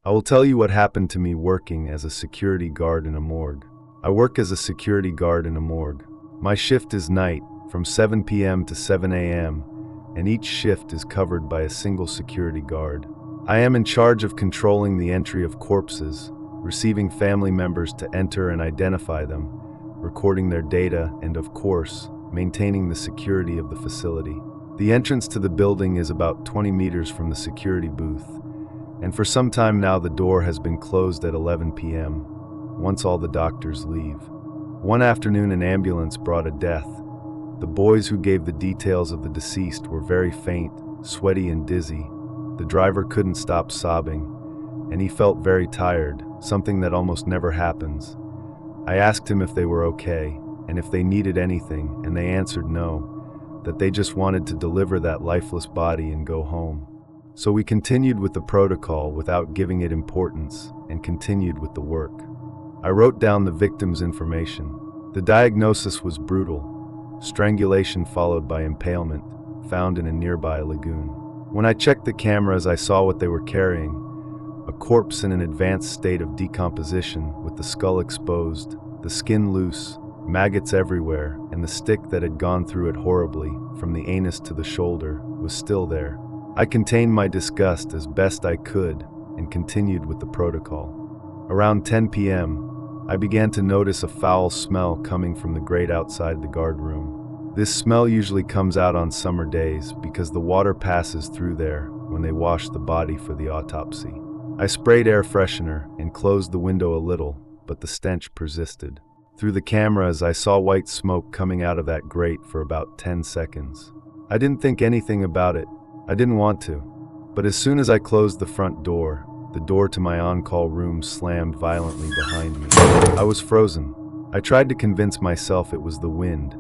I will tell you what happened to me working as a security guard in a morgue. I work as a security guard in a morgue. My shift is night, from 7 p.m. to 7 a.m., and each shift is covered by a single security guard. I am in charge of controlling the entry of corpses, receiving family members to enter and identify them, recording their data, and of course, maintaining the security of the facility. The entrance to the building is about 20 meters from the security booth, and for some time now the door has been closed at 11 p.m., once all the doctors leave. One afternoon an ambulance brought a death. The boys who gave the details of the deceased were very faint, sweaty and dizzy. The driver couldn't stop sobbing, and he felt very tired, something that almost never happens. I asked him if they were okay, and if they needed anything, and they answered no, that they just wanted to deliver that lifeless body and go home. So we continued with the protocol without giving it importance, and continued with the work. I wrote down the victim's information. The diagnosis was brutal, strangulation followed by impalement, found in a nearby lagoon. When I checked the cameras, I saw what they were carrying: a corpse in an advanced state of decomposition with the skull exposed, the skin loose, maggots everywhere, and the stick that had gone through it horribly, from the anus to the shoulder, was still there. I contained my disgust as best I could and continued with the protocol. Around 10 p.m., I began to notice a foul smell coming from the grate outside the guard room. This smell usually comes out on summer days because the water passes through there when they wash the body for the autopsy. I sprayed air freshener and closed the window a little, but the stench persisted. Through the cameras, I saw white smoke coming out of that grate for about 10 seconds. I didn't think anything about it. I didn't want to. But as soon as I closed the front door, the door to my on-call room slammed violently behind me. I was frozen. I tried to convince myself it was the wind,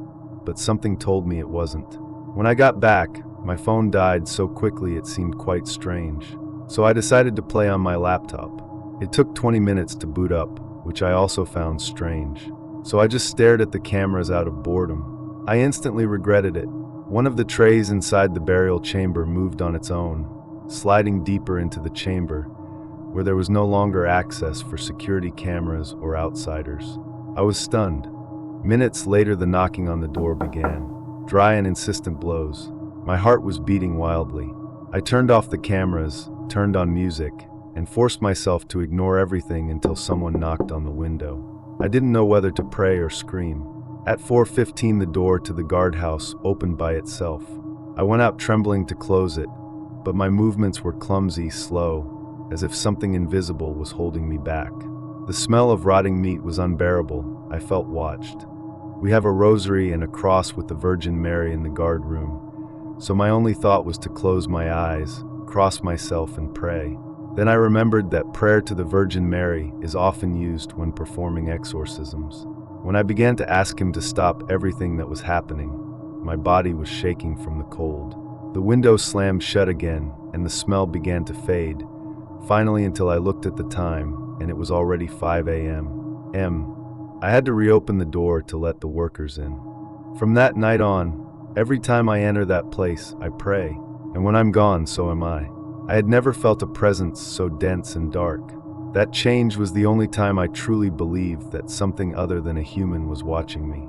but something told me it wasn't. When I got back, my phone died so quickly it seemed quite strange. So I decided to play on my laptop. It took 20 minutes to boot up, which I also found strange. So I just stared at the cameras out of boredom. I instantly regretted it. One of the trays inside the burial chamber moved on its own, sliding deeper into the chamber, where there was no longer access for security cameras or outsiders. I was stunned. Minutes later, the knocking on the door began, dry and insistent blows. My heart was beating wildly. I turned off the cameras, turned on music, and forced myself to ignore everything until someone knocked on the window. I didn't know whether to pray or scream. At 4:15, the door to the guardhouse opened by itself. I went out trembling to close it, but my movements were clumsy, slow, as if something invisible was holding me back. The smell of rotting meat was unbearable. I felt watched. We have a rosary and a cross with the Virgin Mary in the guard room, so my only thought was to close my eyes, cross myself, and pray. Then I remembered that prayer to the Virgin Mary is often used when performing exorcisms. When I began to ask him to stop everything that was happening, my body was shaking from the cold. The window slammed shut again, and the smell began to fade, finally until I looked at the time, and it was already 5 a.m. I had to reopen the door to let the workers in. From that night on, every time I enter that place, I pray, and when I'm gone, so am I. I had never felt a presence so dense and dark. That change was the only time I truly believed that something other than a human was watching me.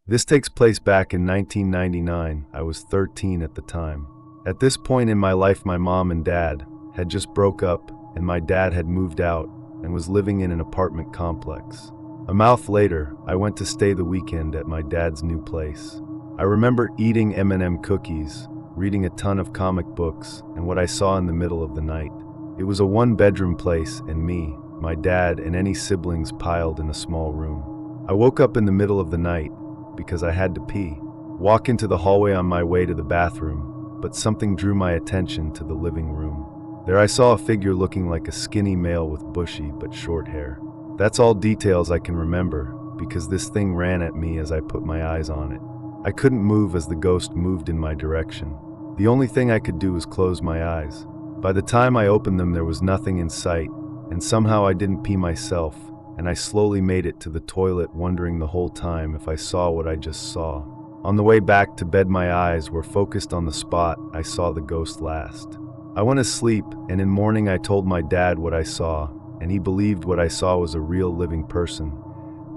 This takes place back in 1999. I was 13 at the time. At this point in my life, my mom and dad had just broke up, and my dad had moved out and was living in an apartment complex. A month later, I went to stay the weekend at my dad's new place. I remember eating M&M cookies, reading a ton of comic books, and what I saw in the middle of the night. It was a one-bedroom place, and me, my dad, and any siblings piled in a small room. I woke up in the middle of the night because I had to pee. Walk into the hallway on my way to the bathroom, but something drew my attention to the living room. There I saw a figure looking like a skinny male with bushy but short hair. That's all details I can remember, because this thing ran at me as I put my eyes on it. I couldn't move as the ghost moved in my direction. The only thing I could do was close my eyes. By the time I opened them, there was nothing in sight, and somehow I didn't pee myself, and I slowly made it to the toilet, wondering the whole time if I saw what I just saw. On the way back to bed, my eyes were focused on the spot I saw the ghost last. I went to sleep, and in morning I told my dad what I saw, and he believed what I saw was a real living person,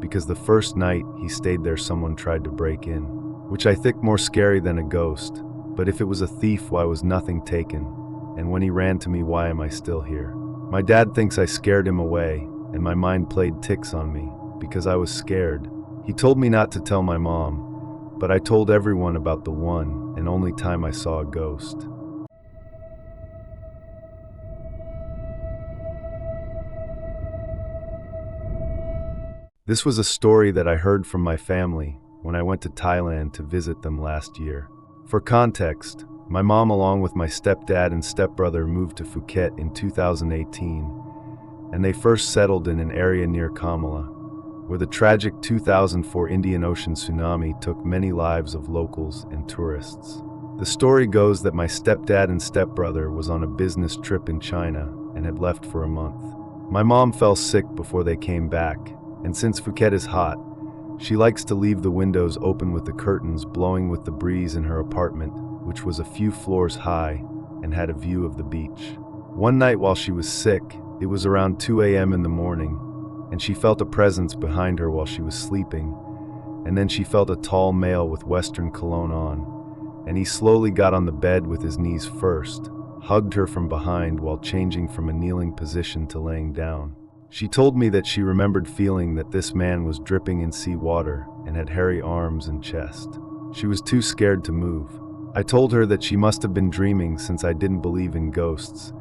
because the first night he stayed there someone tried to break in, which I think more scary than a ghost. But if it was a thief, why was nothing taken? And when he ran to me, why am I still here? My dad thinks I scared him away, and my mind played tricks on me, because I was scared. He told me not to tell my mom, but I told everyone about the one and only time I saw a ghost. This was a story that I heard from my family when I went to Thailand to visit them last year. For context, my mom along with my stepdad and stepbrother moved to Phuket in 2018, and they first settled in an area near Kamala, where the tragic 2004 Indian Ocean tsunami took many lives of locals and tourists. The story goes that my stepdad and stepbrother was on a business trip in China and had left for a month. My mom fell sick before they came back, and since Phuket is hot, she likes to leave the windows open with the curtains blowing with the breeze in her apartment, which was a few floors high and had a view of the beach. One night while she was sick, it was around 2 a.m. in the morning, and she felt a presence behind her while she was sleeping, and then she felt a tall male with Western cologne on, and he slowly got on the bed with his knees first, hugged her from behind while changing from a kneeling position to laying down. She told me that she remembered feeling that this man was dripping in seawater and had hairy arms and chest. She was too scared to move. I told her that she must have been dreaming since I didn't believe in ghosts,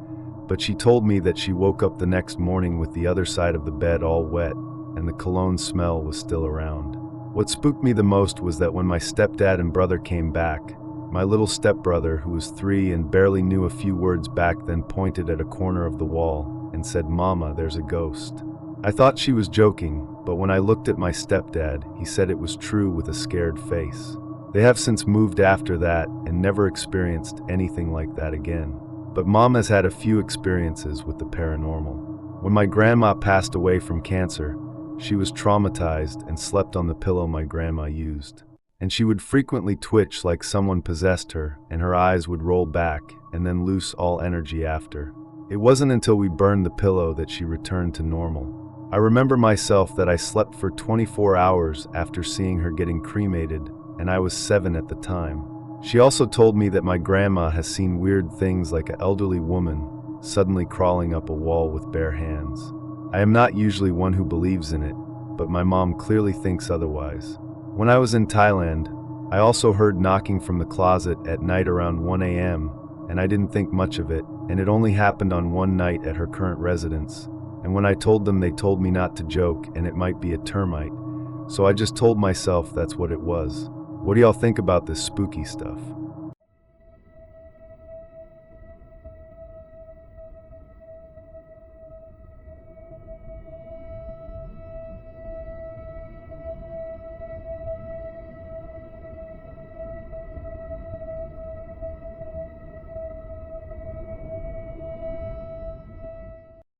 but she told me that she woke up the next morning with the other side of the bed all wet and the cologne smell was still around. What spooked me the most was that when my stepdad and brother came back, my little stepbrother, who was 3 and barely knew a few words back then, pointed at a corner of the wall and said, "Mama, there's a ghost." I thought she was joking, but when I looked at my stepdad, he said it was true with a scared face. They have since moved after that and never experienced anything like that again. But Mom has had a few experiences with the paranormal. When my grandma passed away from cancer, she was traumatized and slept on the pillow my grandma used. And she would frequently twitch like someone possessed her, and her eyes would roll back and then lose all energy after. It wasn't until we burned the pillow that she returned to normal. I remember myself that I slept for 24 hours after seeing her getting cremated, and I was 7 at the time. She also told me that my grandma has seen weird things like an elderly woman suddenly crawling up a wall with bare hands. I am not usually one who believes in it, but my mom clearly thinks otherwise. When I was in Thailand, I also heard knocking from the closet at night around 1 a.m., and I didn't think much of it, and it only happened on one night at her current residence. And when I told them, they told me not to joke and it might be a termite, so I just told myself that's what it was. What do y'all think about this spooky stuff?